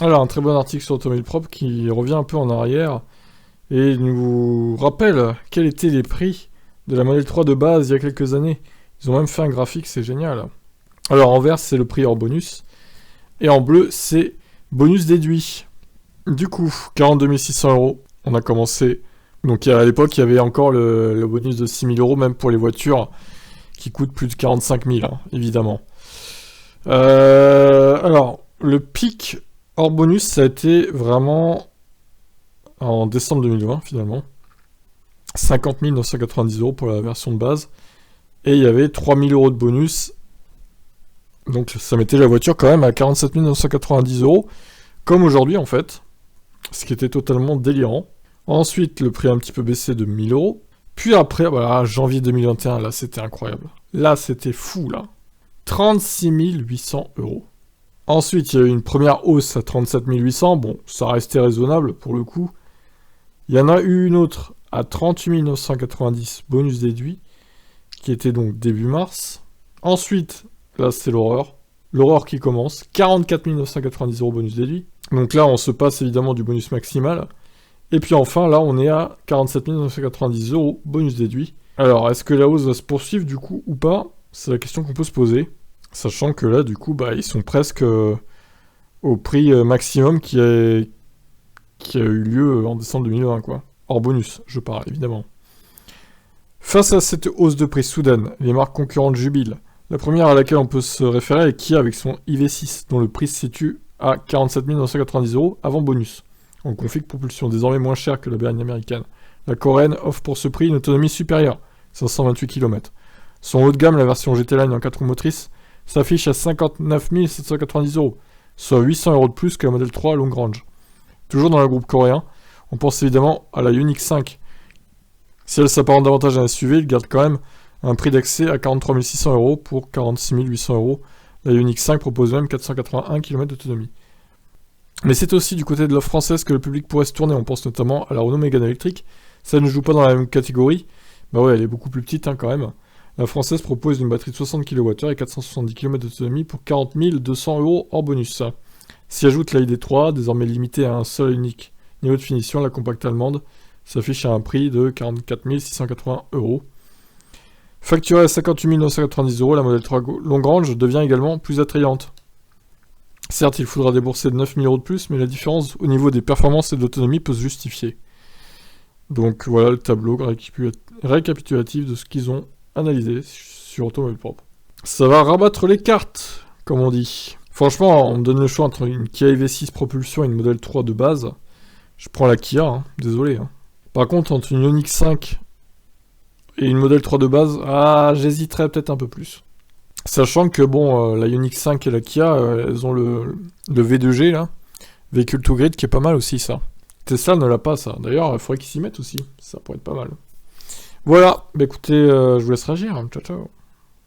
Alors, un très bon article sur Automobile Propre qui revient un peu en arrière et nous rappelle quels étaient les prix de la Model 3 de base il y a quelques années. Ils ont même fait un graphique, c'est génial. Alors, en vert, c'est le prix hors bonus. Et en bleu, c'est bonus déduit. Du coup, 42 600 euros. On a commencé. Donc, à l'époque, il y avait encore le bonus de 6 000 euros, même pour les voitures qui coûtent plus de 45 000, hein, évidemment. Alors, le pic hors bonus, ça a été vraiment en décembre 2020, finalement. 50 990 euros pour la version de base. Et il y avait 3 000 euros de bonus. Donc ça mettait la voiture quand même à 47 990 euros. Comme aujourd'hui, en fait. Ce qui était totalement délirant. Ensuite, le prix a un petit peu baissé de 1000 euros. Puis après, voilà, janvier 2021, là, c'était incroyable. Là, c'était fou, là. 36 800 euros. Ensuite, il y a eu une première hausse à 37 800. Bon, ça restait raisonnable pour le coup. Il y en a eu une autre à 38 990, bonus déduit, qui était donc début mars. Ensuite, là, c'est l'horreur. L'horreur qui commence. 44 990 euros bonus déduit. Donc là, on se passe évidemment du bonus maximal. Et puis enfin, là, on est à 47 990 euros bonus déduit. Alors, est-ce que la hausse va se poursuivre du coup ou pas? C'est la question qu'on peut se poser. Sachant que là, du coup, bah, ils sont presque au prix maximum qui a eu lieu en décembre 2020, quoi. Hors bonus, je parle, évidemment. Face à cette hausse de prix soudaine, les marques concurrentes jubilent. La première à laquelle on peut se référer est Kia avec son IV6, dont le prix se situe à 47 990 euros avant bonus. En config propulsion, désormais moins cher que la berline américaine. La coréenne offre pour ce prix une autonomie supérieure, 528 km. Son haut de gamme, la version GT Line en 4 roues motrices, s'affiche à 59 790 euros, soit 800 euros de plus que la Model 3 Long Range. Toujours dans le groupe coréen, on pense évidemment à la Ioniq 5. Si elle s'apparente davantage à un SUV, il garde quand même un prix d'accès à 43 600 euros pour 46 800 euros. La Ioniq 5 propose même 481 km d'autonomie. Mais c'est aussi du côté de l'offre française que le public pourrait se tourner. On pense notamment à la Renault Mégane électrique. Ça ne joue pas dans la même catégorie. Bah ouais, elle est beaucoup plus petite quand même. La française propose une batterie de 60 kWh et 470 km d'autonomie pour 40 200 euros hors bonus. S'y ajoute la ID3, désormais limitée à un seul et unique niveau de finition, la compacte allemande s'affiche à un prix de 44 680 euros. Facturée à 58 990 euros, la Model 3 Long Range devient également plus attrayante. Certes, il faudra débourser de 9 000 euros de plus, mais la différence au niveau des performances et de l'autonomie peut se justifier. Donc voilà le tableau récapitulatif de ce qu'ils ont analysé sur Automobile Propre. Ça va rabattre les cartes, comme on dit. Franchement, on me donne le choix entre une Kia EV6 propulsion et une Model 3 de base. Je prends la Kia, hein, désolé. Hein. Par contre, entre une Ioniq 5 et une Model 3 de base, j'hésiterais peut-être un peu plus. Sachant que, bon, la Ioniq 5 et la Kia, elles ont le V2G, là. Véhicule to grid, qui est pas mal aussi, ça. Tesla ne l'a pas, ça. D'ailleurs, il faudrait qu'ils s'y mettent aussi. Ça pourrait être pas mal. Voilà. Bah écoutez, je vous laisse réagir. Ciao, ciao.